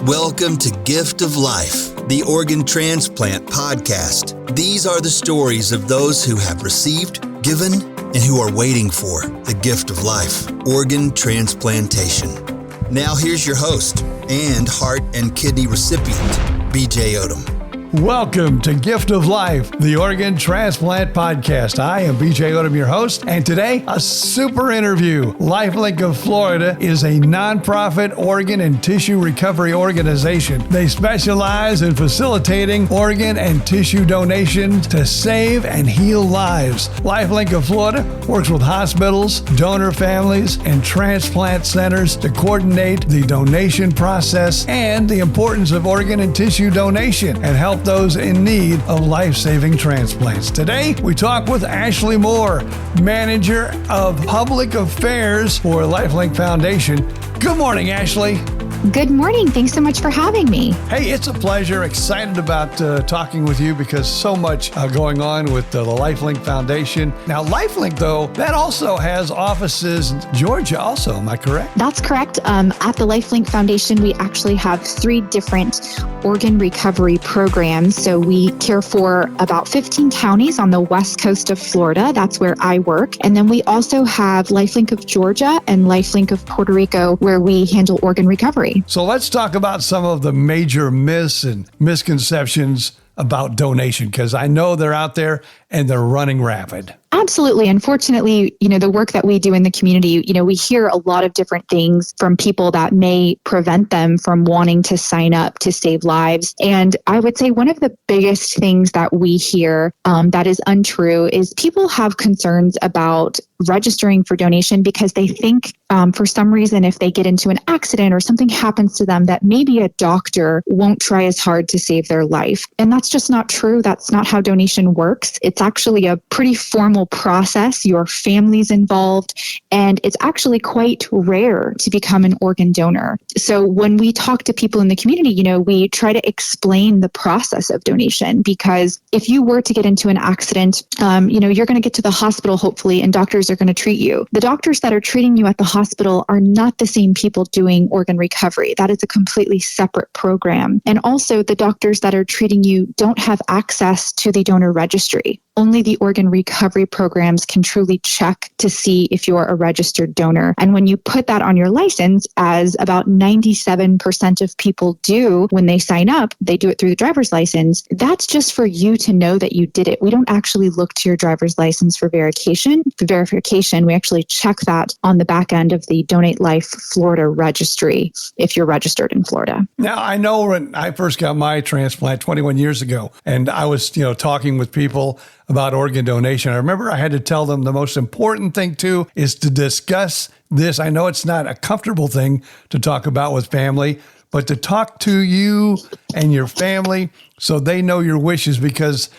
Welcome to Gift of Life, the Organ Transplant podcast. These are the stories of those who have received, given, and who are waiting for the gift of life, organ transplantation. Now here's your host and heart and kidney recipient, BJ Odom. Welcome to Gift of Life, the Organ Transplant Podcast. I am BJ Odom, your host, and today, a super interview. LifeLink of Florida is a nonprofit organ and tissue recovery organization. They specialize in facilitating organ and tissue donations to save and heal lives. LifeLink of Florida works with hospitals, donor families, and transplant centers to coordinate the donation process and the importance of organ and tissue donation and help those in need of life-saving transplants. Today, we talk with Ashley Moore, Manager of Public Affairs for LifeLink Foundation. Good morning, Ashley. Good morning. Thanks so much for having me. Hey, it's a pleasure. Excited about talking with you because so much going on with the LifeLink Foundation. Now, LifeLink, though, that also has offices in Georgia also. Am I correct? That's correct. At the LifeLink Foundation, we actually have 3 different organ recovery programs. So we care for about 15 counties on the west coast of Florida. That's where I work. And then we also have LifeLink of Georgia and LifeLink of Puerto Rico, where we handle organ recovery. So let's talk about some of the major myths and misconceptions about donation, because I know they're out there and they're running rapid. Absolutely. Unfortunately, the work that we do in the community, we hear a lot of different things from people that may prevent them from wanting to sign up to save lives. And I would say one of the biggest things that we hear that is untrue is people have concerns about registering for donation because they think for some reason if they get into an accident or something happens to them that maybe a doctor won't try as hard to save their life. And that's just not true. That's not how donation works. It's actually a pretty formal process. Your family's involved, and it's actually quite rare to become an organ donor. So when we talk to people in the community, we try to explain the process of donation, because if you were to get into an accident, you're going to get to the hospital, hopefully, and doctors are going to treat you. The doctors that are treating you at the hospital are not the same people doing organ recovery. That is a completely separate program. And also, the doctors that are treating you don't have access to the donor registry. Only the organ recovery programs can truly check to see if you're a registered donor. And when you put that on your license, as about 97% of people do when they sign up, they do it through the driver's license. That's just for you to know that you did it. We don't actually look to your driver's license for verification. The verification, we actually check that on the back end of the Donate Life Florida registry if you're registered in Florida. Now, I know when I first got my transplant 21 years ago, and I was, talking with people about organ donation. I remember I had to tell them the most important thing too is to discuss this. I know it's not a comfortable thing to talk about with family, but to talk to you and your family so they know your wishes, because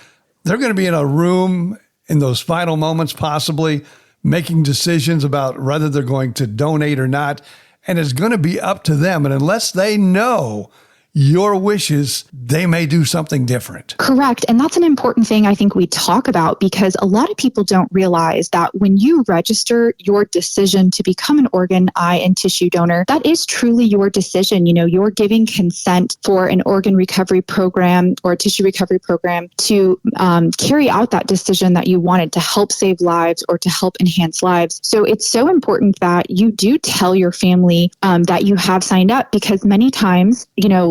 they're going to be in a room in those final moments, possibly making decisions about whether they're going to donate or not. And it's going to be up to them. And unless they know your wishes, they may do something different. Correct. And that's an important thing I think we talk about, because a lot of people don't realize that when you register your decision to become an organ, eye, and tissue donor, that is truly your decision. You're giving consent for an organ recovery program or a tissue recovery program to carry out that decision that you wanted to help save lives or to help enhance lives. So it's so important that you do tell your family that you have signed up, because many times,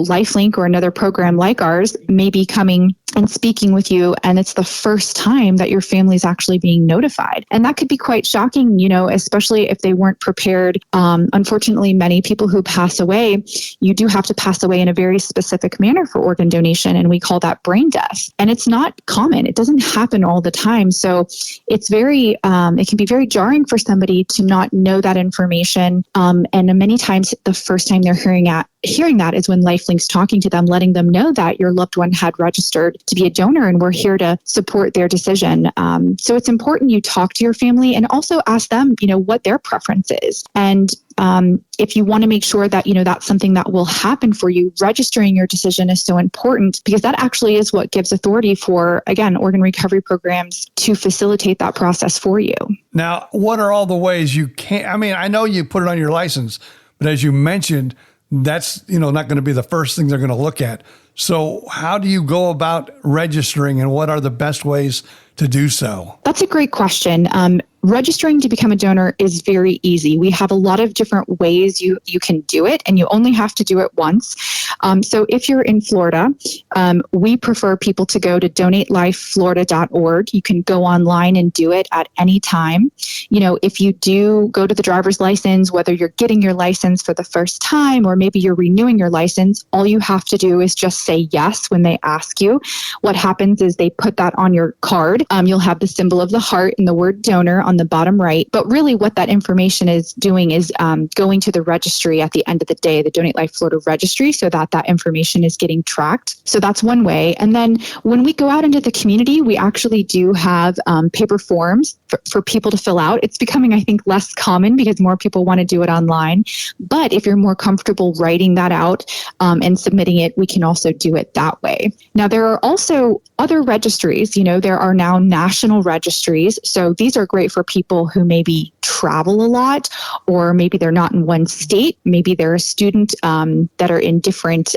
LifeLink or another program like ours may be coming and speaking with you, and it's the first time that your family's actually being notified. And that could be quite shocking, especially if they weren't prepared. Unfortunately, many people who pass away, you do have to pass away in a very specific manner for organ donation, and we call that brain death. And it's not common. It doesn't happen all the time. So it's it can be very jarring for somebody to not know that information. And many times the first time they're hearing that is when LifeLink's talking to them, letting them know that your loved one had registered to be a donor, and we're here to support their decision. So it's important you talk to your family and also ask them, what their preference is. And if you want to make sure that, that's something that will happen for you, registering your decision is so important, because that actually is what gives authority for, again, organ recovery programs to facilitate that process for you. Now, what are all the ways you can, I know you put it on your license, but as you mentioned, that's, not going to be the first thing they're going to look at. So how do you go about registering, and what are the best ways to do so? That's a great question. Registering to become a donor is very easy. We have a lot of different ways you can do it, and you only have to do it once. So if you're in Florida, we prefer people to go to donatelifeflorida.org. You can go online and do it at any time. If you do go to the driver's license, whether you're getting your license for the first time or maybe you're renewing your license, all you have to do is just say yes when they ask you. What happens is they put that on your card. You'll have the symbol of the heart and the word donor on the bottom right. But really what that information is doing is going to the registry at the end of the day, the Donate Life Florida registry, so that information is getting tracked. So that's one way. And then when we go out into the community, we actually do have paper forms for people to fill out. It's becoming, I think, less common because more people want to do it online. But if you're more comfortable writing that out and submitting it, we can also do it that way. Now, there are also other registries. There are now national registries. So these are great for people who maybe travel a lot, or maybe they're not in one state. Maybe they're a student that are in different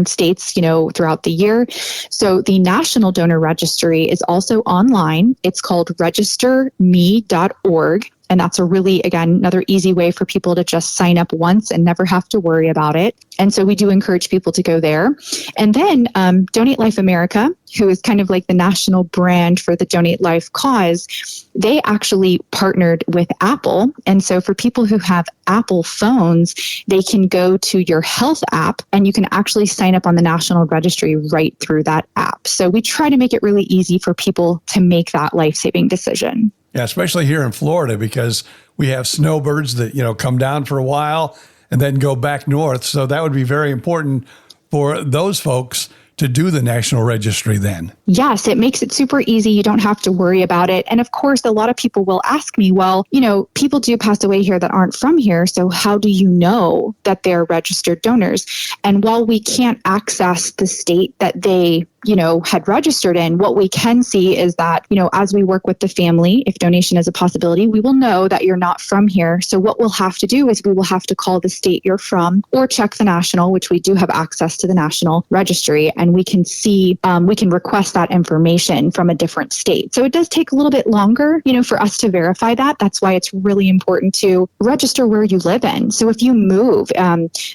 states, throughout the year. So the National Donor Registry is also online. It's called registerme.org. And that's another easy way for people to just sign up once and never have to worry about it. And so we do encourage people to go there. And then Donate Life America, who is kind of like the national brand for the Donate Life cause, they actually partnered with Apple. And so for people who have Apple phones, they can go to your health app and you can actually sign up on the National Registry right through that app. So we try to make it really easy for people to make that life-saving decision. Yeah, especially here in Florida, because we have snowbirds that, come down for a while and then go back north. So that would be very important for those folks to do the National Registry then. Yes, it makes it super easy. You don't have to worry about it. And of course, a lot of people will ask me, well, people do pass away here that aren't from here. So how do you know that they're registered donors? And while we can't access the state that they had registered in, what we can see is that, as we work with the family, if donation is a possibility, we will know that you're not from here. So what we'll have to do is we will have to call the state you're from or check the national, which we do have access to the National Registry, and we can see, we can request that information from a different state. So it does take a little bit longer, for us to verify that. That's why it's really important to register where you live in. So if you move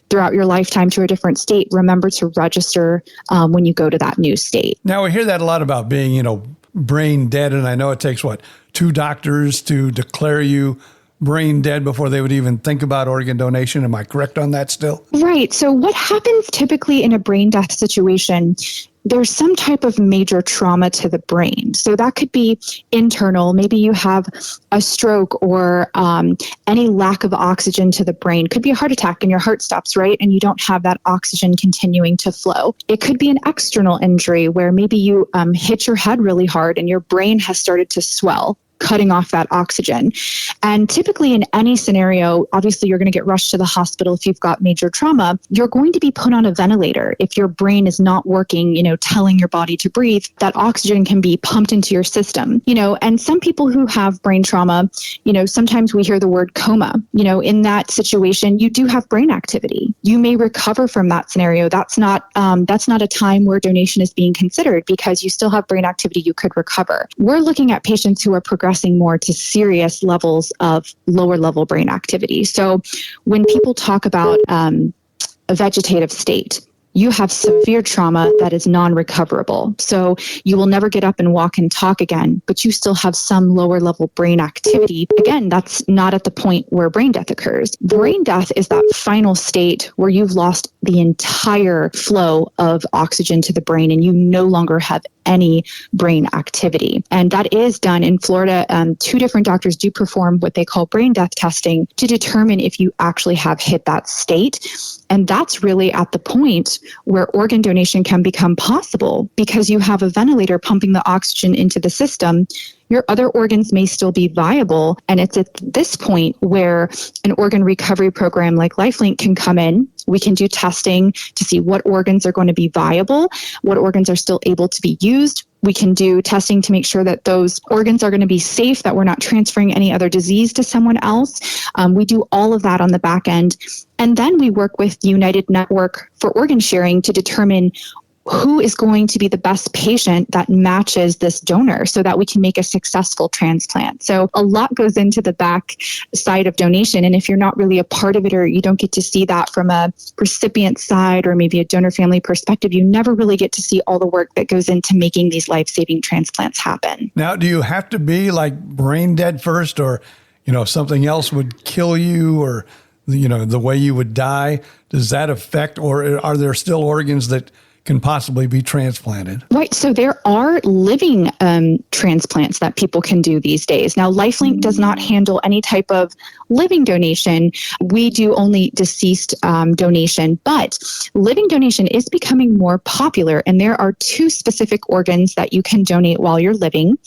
throughout your lifetime to a different state, remember to register when you go to that new state. Now, we hear that a lot about being, brain dead. And I know it takes, 2 doctors to declare you brain dead before they would even think about organ donation. Am I correct on that still? Right. So what happens typically in a brain death situation, there's some type of major trauma to the brain. So that could be internal. Maybe you have a stroke or any lack of oxygen to the brain. Could be a heart attack and your heart stops, right? And you don't have that oxygen continuing to flow. It could be an external injury where maybe you hit your head really hard and your brain has started to swell, cutting off that oxygen. And typically in any scenario, obviously you're going to get rushed to the hospital if you've got major trauma. You're going to be put on a ventilator. If your brain is not working, telling your body to breathe, that oxygen can be pumped into your system. And some people who have brain trauma, sometimes we hear the word coma. In that situation, you do have brain activity. You may recover from that scenario. That's not a time where donation is being considered because you still have brain activity. You could recover. We're looking at patients who are progressing more to serious levels of lower level brain activity. So when people talk about a vegetative state, you have severe trauma that is non-recoverable. So you will never get up and walk and talk again, but you still have some lower level brain activity. Again, that's not at the point where brain death occurs. Brain death is that final state where you've lost the entire flow of oxygen to the brain and you no longer have any brain activity. And that is done in Florida. 2 different doctors do perform what they call brain death testing to determine if you actually have hit that state. And that's really at the point where organ donation can become possible because you have a ventilator pumping the oxygen into the system. Your other organs may still be viable. And it's at this point where an organ recovery program like LifeLink can come in. We can do testing to see what organs are going to be viable, what organs are still able to be used. We can do testing to make sure that those organs are going to be safe, that we're not transferring any other disease to someone else. We do all of that on the back end. And then we work with the United Network for Organ Sharing to determine who is going to be the best patient that matches this donor so that we can make a successful transplant. So a lot goes into the back side of donation. And if you're not really a part of it, or you don't get to see that from a recipient side or maybe a donor family perspective, you never really get to see all the work that goes into making these life-saving transplants happen. Now, do you have to be like brain dead first, or, something else would kill you, or, the way you would die? Does that affect, or are there still organs that can possibly be transplanted? Right. So there are living transplants that people can do these days. Now, LifeLink does not handle any type of living donation. We do only deceased donation, but living donation is becoming more popular. And there are two specific organs that you can donate while you're living.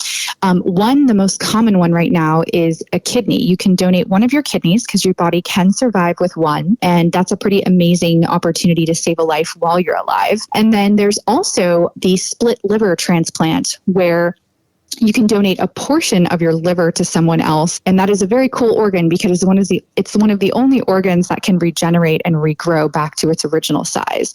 One, the most common one right now, is a kidney. You can donate one of your kidneys because your body can survive with one. And that's a pretty amazing opportunity to save a life while you're alive. And then there's also the split liver transplant, where you can donate a portion of your liver to someone else. And that is a very cool organ because it's one of the only organs that can regenerate and regrow back to its original size.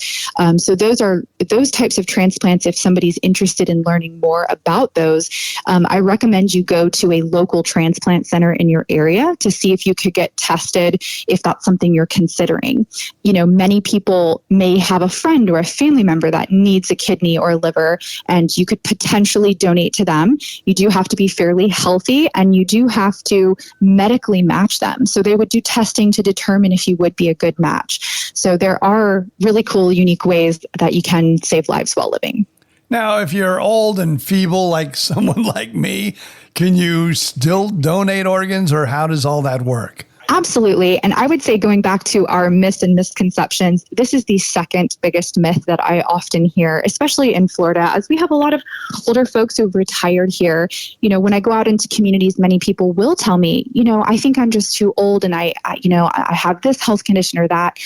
So those types of transplants, if somebody's interested in learning more about those, I recommend you go to a local transplant center in your area to see if you could get tested, if that's something you're considering. Many people may have a friend or a family member that needs a kidney or a liver, and you could potentially donate to them. You do have to be fairly healthy, and you do have to medically match them. So they would do testing to determine if you would be a good match. So there are really cool, unique ways that you can save lives while living. Now, if you're old and feeble, like someone like me, can you still donate organs, or how does all that work? Absolutely. And I would say, going back to our myths and misconceptions, this is the second biggest myth that I often hear, especially in Florida, as we have a lot of older folks who've retired here. When I go out into communities, many people will tell me, I think I'm just too old, and I have this health condition or that.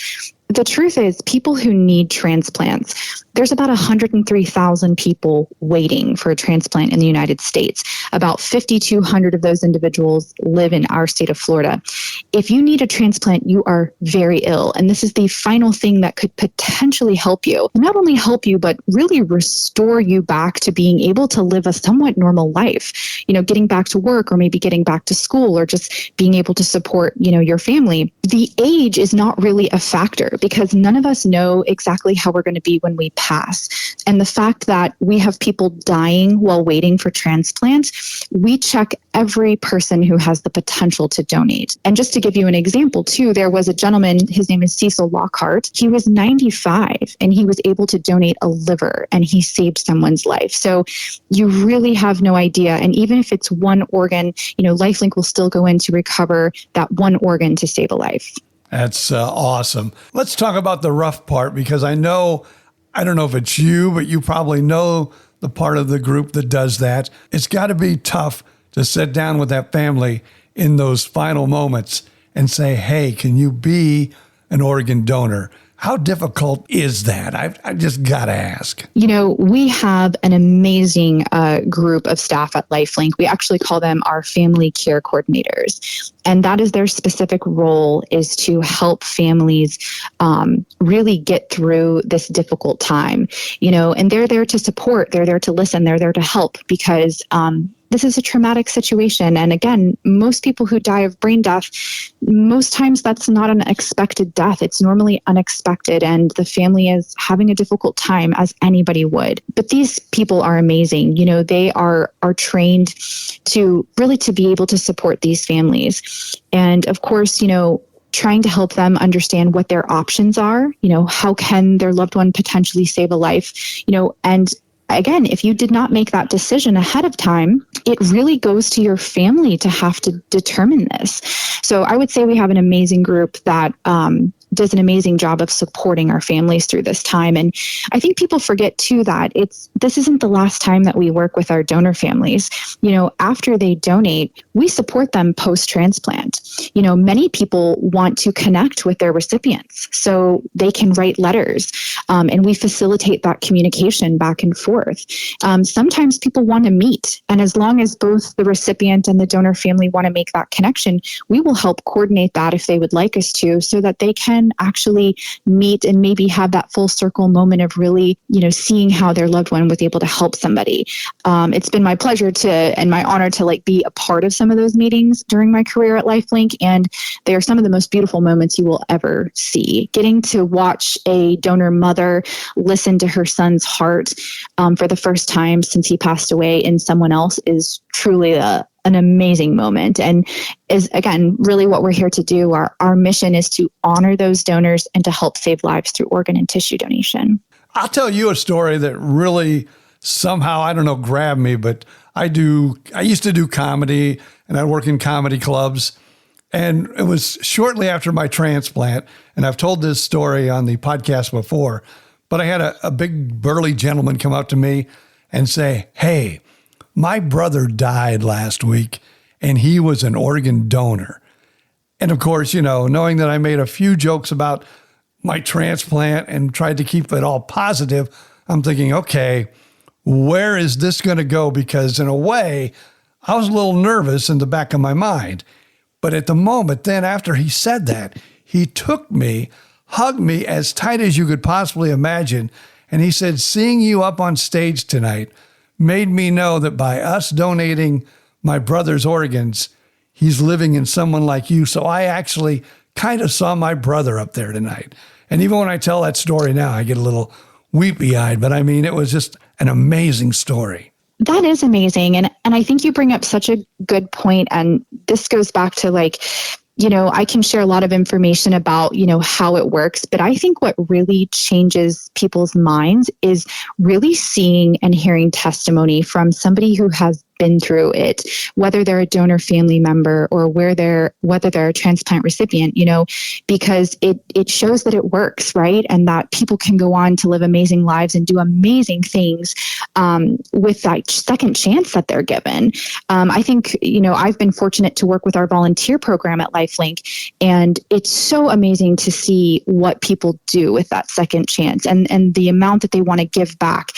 The truth is, people who need transplants, there's about 103,000 people waiting for a transplant in the United States. About 5,200 of those individuals live in our state of Florida. If you need a transplant, you are very ill. And this is the final thing that could potentially help you. Not only help you, but really restore you back to being able to live a somewhat normal life. Getting back to work, or maybe getting back to school, or just being able to support, your family. The age is not really a factor, because none of us know exactly how we're going to be when we pass. And the fact that we have people dying while waiting for transplants, we check every person who has the potential to donate. And just to give you an example too, there was a gentleman, his name is Cecil Lockhart. He was 95 and he was able to donate a liver, and he saved someone's life. So you really have no idea. And even if it's one organ, LifeLink will still go in to recover that one organ to save a life. That's awesome. Let's talk about the rough part, because I don't know if it's you, but you probably know the part of the group that does that. It's got to be tough to sit down with that family in those final moments and say, hey, can you be an organ donor? How difficult is that? I just got to ask. We have an amazing group of staff at LifeLink. We actually call them our family care coordinators. And that is their specific role, is to help families really get through this difficult time. And they're there to support, they're there to listen, they're there to help, because this is a traumatic situation. And again, most people who die of brain death, most times that's not an expected death. It's normally unexpected, and the family is having a difficult time, as anybody would. But these people are amazing. They are trained to be able to support these families. And of course, trying to help them understand what their options are. How can their loved one potentially save a life? And again, if you did not make that decision ahead of time, it really goes to your family to have to determine this. So I would say we have an amazing group that does an amazing job of supporting our families through this time. And I think people forget too that this isn't the last time that we work with our donor families. After they donate, we support them post-transplant. Many people want to connect with their recipients so they can write letters, and we facilitate that communication back and forth. Sometimes people want to meet, and as long as both the recipient and the donor family want to make that connection, we will help coordinate that if they would like us to, so that they can actually meet and maybe have that full circle moment of really, seeing how their loved one was able to help somebody. It's been my pleasure and my honor to be a part of some of those meetings during my career at LifeLink, and they are some of the most beautiful moments you will ever see. Getting to watch a donor mother listen to her son's heart for the first time since he passed away in someone else is truly an amazing moment, and is, again, really what we're here to do. Our mission is to honor those donors and to help save lives through organ and tissue donation. I'll tell you a story that really somehow, I don't know, grabbed me, but I used to do comedy, and I work in comedy clubs. And it was shortly after my transplant, and I've told this story on the podcast before, but I had a big burly gentleman come up to me and say, "Hey, my brother died last week, and he was an organ donor." And of course, knowing that I made a few jokes about my transplant and tried to keep it all positive, I'm thinking, okay, where is this going to go? Because in a way, I was a little nervous in the back of my mind. But at the moment, then after he said that, he took me, hugged me as tight as you could possibly imagine. And he said, "Seeing you up on stage tonight made me know that by us donating my brother's organs, he's living in someone like you. So I actually kind of saw my brother up there tonight." And even when I tell that story now, I get a little weepy-eyed. But I mean, it was just an amazing story. That is amazing. And I think you bring up such a good point. And this goes back to I can share a lot of information about, how it works, but I think what really changes people's minds is really seeing and hearing testimony from somebody who has been through it, whether they're a donor family member or whether they're a transplant recipient, because it shows that it works, right? And that people can go on to live amazing lives and do amazing things with that second chance that they're given. I think, I've been fortunate to work with our volunteer program at LifeLink, and it's so amazing to see what people do with that second chance and the amount that they want to give back.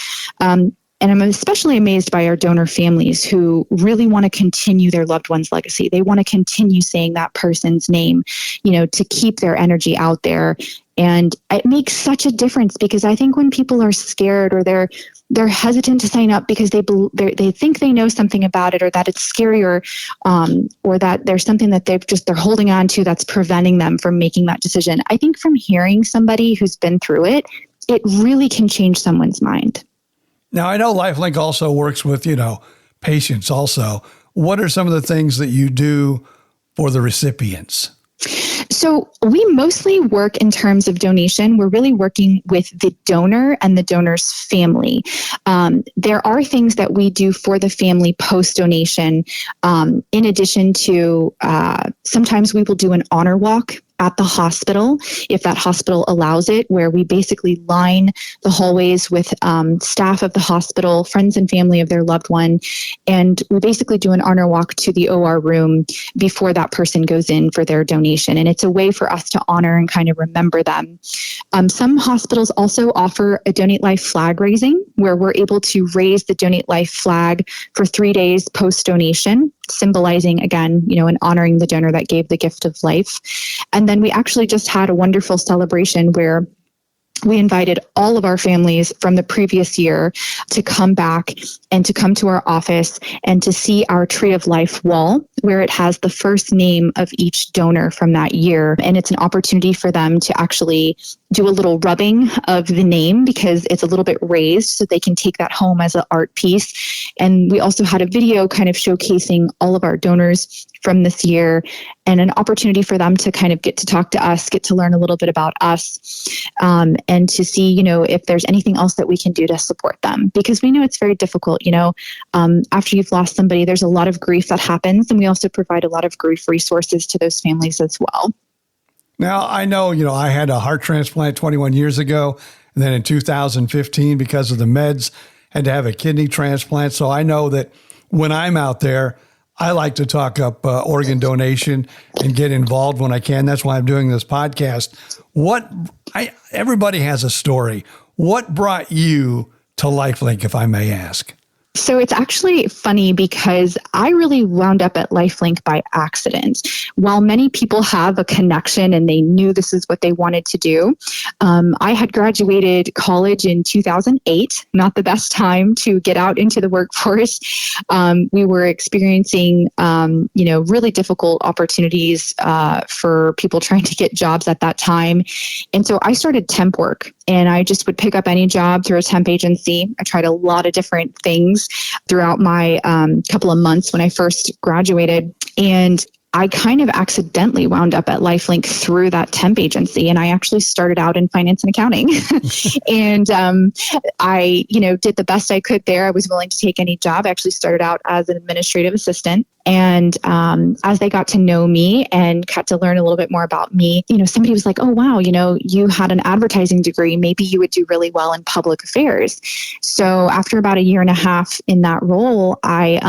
And I'm especially amazed by our donor families who really want to continue their loved one's legacy. They want to continue saying that person's name, to keep their energy out there. And it makes such a difference, because I think when people are scared or they're hesitant to sign up because they think they know something about it, or that it's scary, or that there's something that they're holding on to that's preventing them from making that decision. I think from hearing somebody who's been through it, it really can change someone's mind. Now, I know LifeLink also works with, patients also. What are some of the things that you do for the recipients? So we mostly work in terms of donation. We're really working with the donor and the donor's family. There are things that we do for the family post-donation. In addition to, sometimes we will do an honor walk at the hospital, if that hospital allows it, where we basically line the hallways with staff of the hospital, friends and family of their loved one. And we basically do an honor walk to the OR room before that person goes in for their donation. And it's a way for us to honor and kind of remember them. Some hospitals also offer a Donate Life flag raising, where we're able to raise the Donate Life flag for 3 days post-donation, symbolizing, again, and honoring the donor that gave the gift of life. And then we actually just had a wonderful celebration where we invited all of our families from the previous year to come back and to come to our office and to see our Tree of Life wall, where it has the first name of each donor from that year. And it's an opportunity for them to actually do a little rubbing of the name, because it's a little bit raised, so they can take that home as an art piece. And we also had a video kind of showcasing all of our donors from this year, and an opportunity for them to kind of get to talk to us, get to learn a little bit about us, and to see, if there's anything else that we can do to support them. Because we know it's very difficult, after you've lost somebody, there's a lot of grief that happens, and we also provide a lot of grief resources to those families as well. Now, I know, I had a heart transplant 21 years ago, and then in 2015, because of the meds, had to have a kidney transplant. So I know that when I'm out there, I like to talk up organ donation and get involved when I can. That's why I'm doing this podcast. Everybody has a story. What brought you to LifeLink, if I may ask? So it's actually funny because I really wound up at LifeLink by accident. While many people have a connection and they knew this is what they wanted to do, I had graduated college in 2008, not the best time to get out into the workforce. We were experiencing, really difficult opportunities for people trying to get jobs at that time. And so I started temp work. And I just would pick up any job through a temp agency. I tried a lot of different things throughout my couple of months when I first graduated. And I kind of accidentally wound up at LifeLink through that temp agency. And I actually started out in finance and accounting. And I, did the best I could there. I was willing to take any job. I actually started out as an administrative assistant. And as they got to know me and got to learn a little bit more about me, somebody was like, oh, wow, you had an advertising degree. Maybe you would do really well in public affairs. So after about a year and a half in that role, I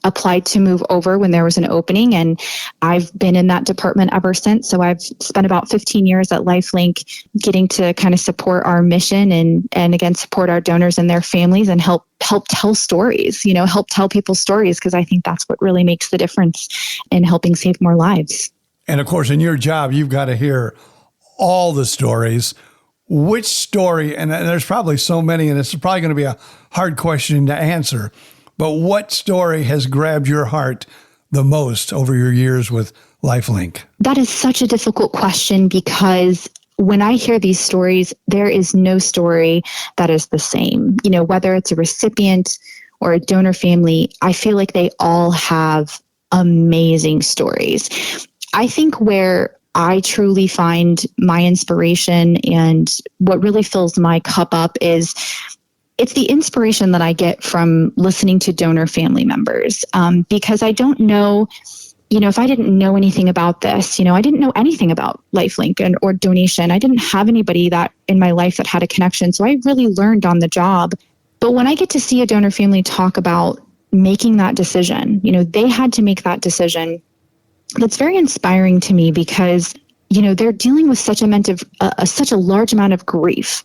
applied to move over when there was an opening. And I've been in that department ever since. So I've spent about 15 years at LifeLink getting to kind of support our mission and again, support our donors and their families and help tell stories, help tell people stories, because I think that's what really makes the difference in helping save more lives. And of course, in your job, you've got to hear all the stories. Which story, and there's probably so many, and it's probably going to be a hard question to answer, but what story has grabbed your heart the most over your years with LifeLink? That is such a difficult question because when I hear these stories, there is no story that is the same. Whether it's a recipient or a donor family, I feel like they all have amazing stories. I think where I truly find my inspiration and what really fills my cup up is it's the inspiration that I get from listening to donor family members, because I don't know, if I didn't know anything about this, I didn't know anything about LifeLink or donation. I didn't have anybody that in my life that had a connection. So I really learned on the job. But when I get to see a donor family talk about making that decision, they had to make that decision. That's very inspiring to me because, they're dealing with such a large amount of grief.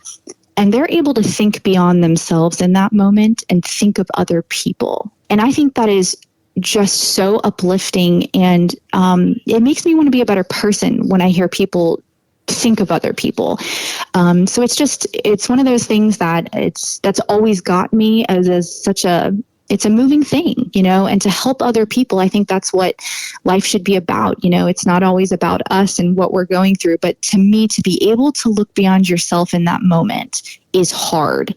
And they're able to think beyond themselves in that moment and think of other people. And I think that is just so uplifting. And it makes me want to be a better person when I hear people think of other people. So it's one of those things that's always got me as such it's a moving thing, and to help other people. I think that's what life should be about. It's not always about us and what we're going through, but to me, to be able to look beyond yourself in that moment is hard.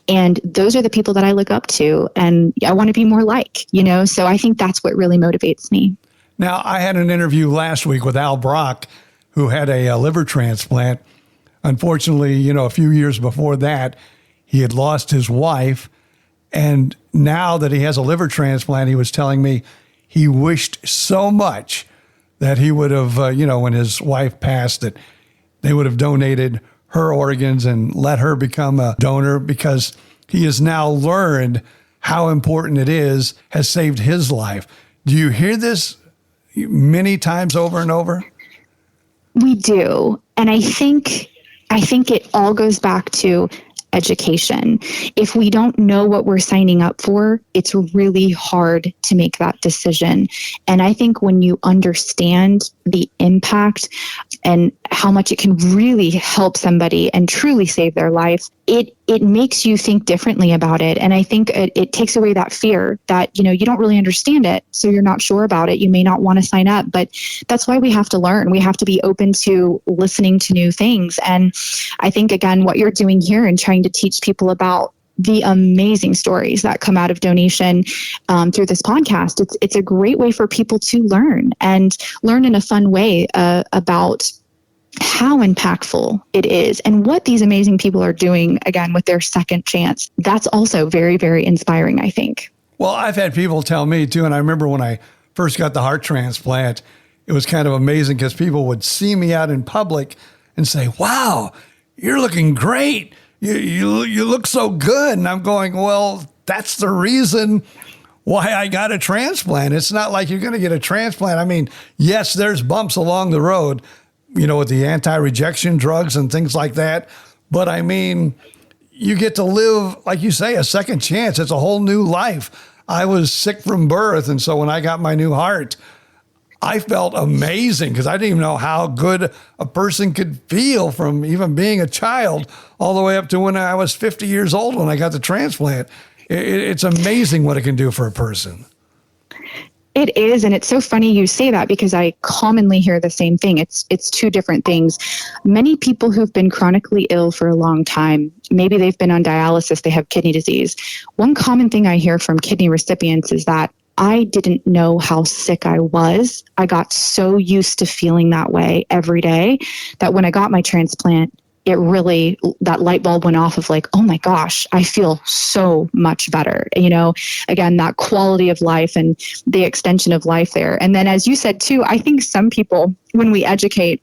And those are the people that I look up to and I want to be more like, so I think that's what really motivates me. Now, I had an interview last week with Al Brock, who had a liver transplant. Unfortunately, a few years before that, he had lost his wife. And now that he has a liver transplant, he was telling me he wished so much that he would have, when his wife passed, that they would have donated her organs and let her become a donor, because he has now learned how important it is, has saved his life. Do you hear this many times over and over? We do. And I think it all goes back to education. If we don't know what we're signing up for, it's really hard to make that decision. And I think when you understand the impact and how much it can really help somebody and truly save their life, it makes you think differently about it. And I think it takes away that fear that, you don't really understand it, so you're not sure about it. You may not want to sign up, but that's why we have to learn. We have to be open to listening to new things. And I think, again, what you're doing here and trying to teach people about the amazing stories that come out of donation through this podcast, it's a great way for people to learn in a fun way about how impactful it is and what these amazing people are doing, again, with their second chance. That's also very, very inspiring, I think. Well, I've had people tell me too, and I remember when I first got the heart transplant, it was kind of amazing because people would see me out in public and say, wow, you're looking great. You look so good. And I'm going, well, that's the reason why I got a transplant. It's not like you're going to get a transplant. I mean, yes, there's bumps along the road, with the anti-rejection drugs and things like that. But I mean, you get to live, like you say, a second chance. It's a whole new life. I was sick from birth. And so when I got my new heart, I felt amazing because I didn't even know how good a person could feel from even being a child all the way up to when I was 50 years old when I got the transplant. It's amazing what it can do for a person. It is. And it's so funny you say that because I commonly hear the same thing. It's two different things. Many people who've been chronically ill for a long time, maybe they've been on dialysis, they have kidney disease. One common thing I hear from kidney recipients is that I didn't know how sick I was. I got so used to feeling that way every day that when I got my transplant, it really, that light bulb went off of like, oh my gosh, I feel so much better. Again, that quality of life and the extension of life there. And then as you said too, I think some people, when we educate,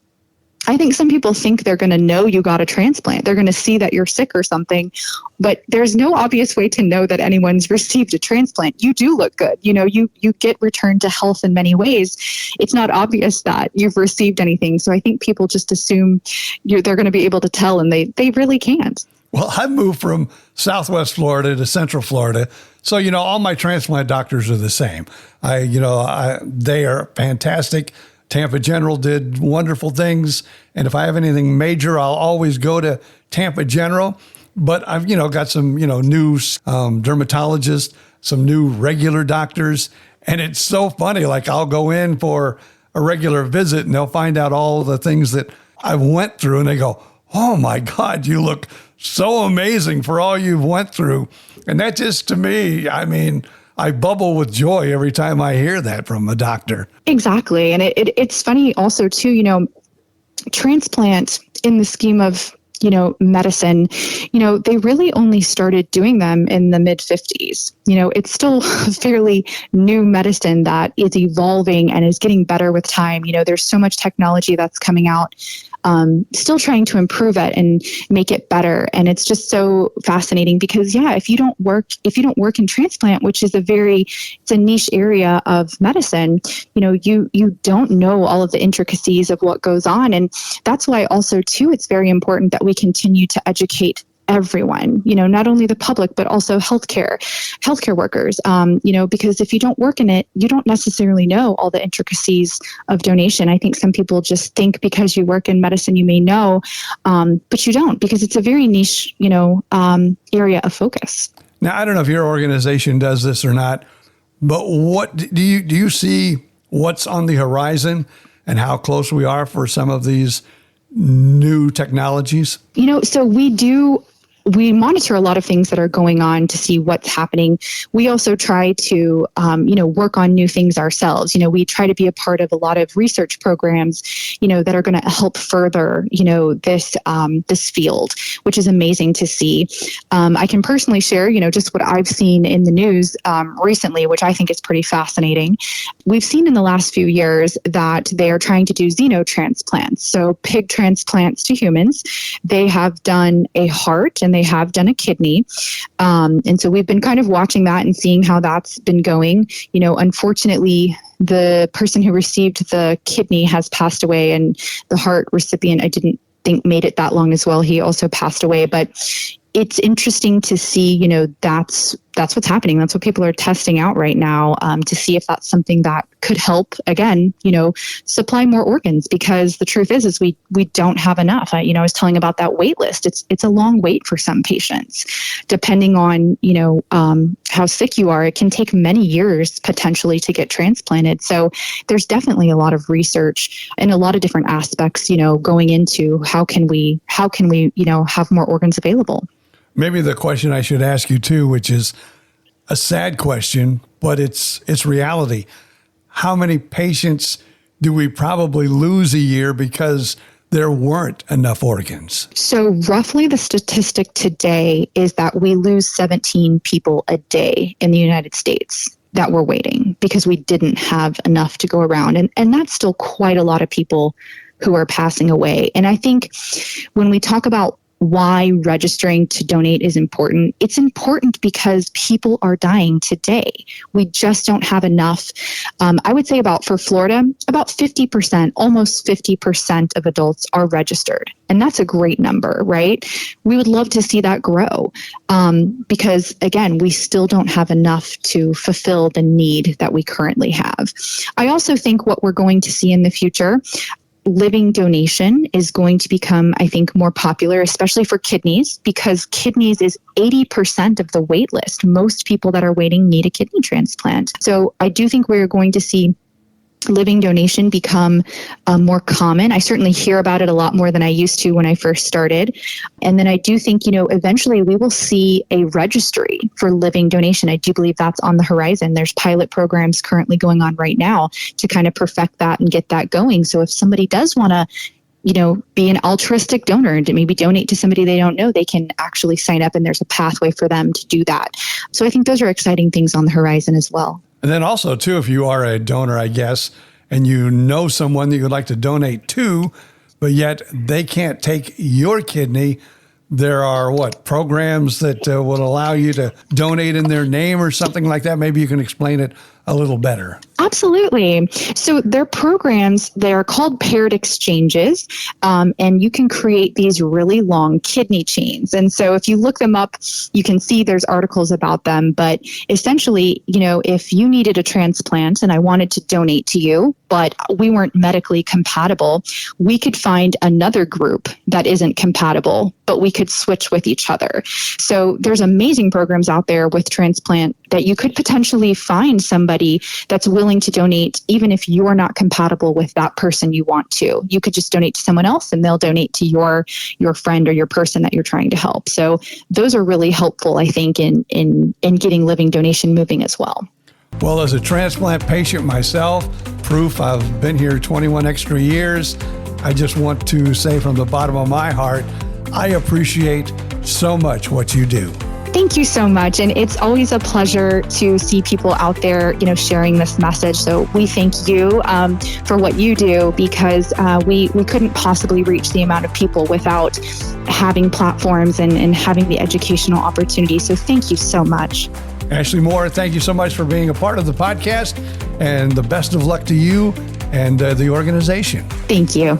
I think some people think they're going to know you got a transplant. They're going to see that you're sick or something, but there's no obvious way to know that anyone's received a transplant. You do look good. You get returned to health in many ways. It's not obvious that you've received anything. So I think people just assume they're going to be able to tell, and they really can't. Well, I moved from Southwest Florida to Central Florida. So, all my transplant doctors are the same. They are fantastic. Tampa General did wonderful things. And if I have anything major, I'll always go to Tampa General. But I've, got some, new dermatologists, some new regular doctors. And it's so funny. Like I'll go in for a regular visit and they'll find out all the things that I went through. And they go, oh my God, you look so amazing for all you've went through. And that just, to me, I mean, I bubble with joy every time I hear that from a doctor. Exactly. And it's funny also too, transplant in the scheme of, medicine, they really only started doing them in the mid 50s. It's still fairly new medicine that is evolving and is getting better with time. There's so much technology that's coming out, still trying to improve it and make it better. And it's just so fascinating because, if you don't work in transplant, which is it's a niche area of medicine, you don't know all of the intricacies of what goes on. And that's why also too, it's very important that we continue to educate everyone, not only the public, but also healthcare workers, because if you don't work in it, you don't necessarily know all the intricacies of donation. I think some people just think because you work in medicine, you may know, but you don't, because it's a very niche, area of focus. Now, I don't know if your organization does this or not, but what do you see what's on the horizon and how close we are for some of these new technologies? So we monitor a lot of things that are going on to see what's happening. We also try to, work on new things ourselves. We try to be a part of a lot of research programs, that are going to help further, this field, which is amazing to see. I can personally share, just what I've seen in the news recently, which I think is pretty fascinating. We've seen in the last few years that they are trying to do xenotransplants, so pig transplants to humans. They have done a heart and they have done a kidney. And so we've been kind of watching that and seeing how that's been going. Unfortunately, the person who received the kidney has passed away, and the heart recipient, I didn't think made it that long as well. He also passed away, but it's interesting to see, that's what's happening. That's what people are testing out right now, to see if that's something that could help, again, supply more organs, because the truth is we don't have enough. I was telling about that wait list. It's a long wait for some patients, depending on, how sick you are. It can take many years potentially to get transplanted. So there's definitely a lot of research and a lot of different aspects, going into how can we, have more organs available. Maybe the question I should ask you too, which is a sad question, but it's reality. How many patients do we probably lose a year because there weren't enough organs? So roughly the statistic today is that we lose 17 people a day in the United States. that were waiting because we didn't have enough to go around. And that's still quite a lot of people who are passing away. And I think when we talk about why registering to donate is important, it's important because people are dying today. We just don't have enough. I would say for Florida, about 50%, almost 50% of adults are registered. And that's a great number, right? We would love to see that grow because, again, we still don't have enough to fulfill the need that we currently have. I also think what we're going to see in the future, living donation is going to become, I think, more popular, especially for kidneys, because kidneys is 80% of the wait list. Most people that are waiting need a kidney transplant. So I do think we're going to see living donation become more common. I certainly hear about it a lot more than I used to when I first started. And then I do think, eventually we will see a registry for living donation. I do believe that's on the horizon. There's pilot programs currently going on right now to kind of perfect that and get that going. So if somebody does want to be an altruistic donor and to maybe donate to somebody they don't know, they can actually sign up and there's a pathway for them to do that. So I think those are exciting things on the horizon as well. And then also, too, if you are a donor, I guess, and you know someone that you'd like to donate to, but yet they can't take your kidney, there are programs that would allow you to donate in their name or something like that? Maybe you can explain it a little better. Absolutely. So their programs, they are called paired exchanges, and you can create these really long kidney chains. And so if you look them up, you can see there's articles about them. But essentially, if you needed a transplant and I wanted to donate to you, but we weren't medically compatible, we could find another group that isn't compatible, but we could switch with each other. So there's amazing programs out there with Transplant that you could potentially find somebody that's willing to donate, even if you're not compatible with that person you want to. You could just donate to someone else and they'll donate to your friend or your person that you're trying to help. So those are really helpful, I think, in getting living donation moving as well. Well, as a transplant patient myself, proof I've been here 21 extra years, I just want to say from the bottom of my heart, I appreciate so much what you do. Thank you so much. And it's always a pleasure to see people out there, sharing this message. So we thank you for what you do, because we couldn't possibly reach the amount of people without having platforms and having the educational opportunity. So thank you so much. Ashley Moore, thank you so much for being a part of the podcast, and the best of luck to you and the organization. Thank you.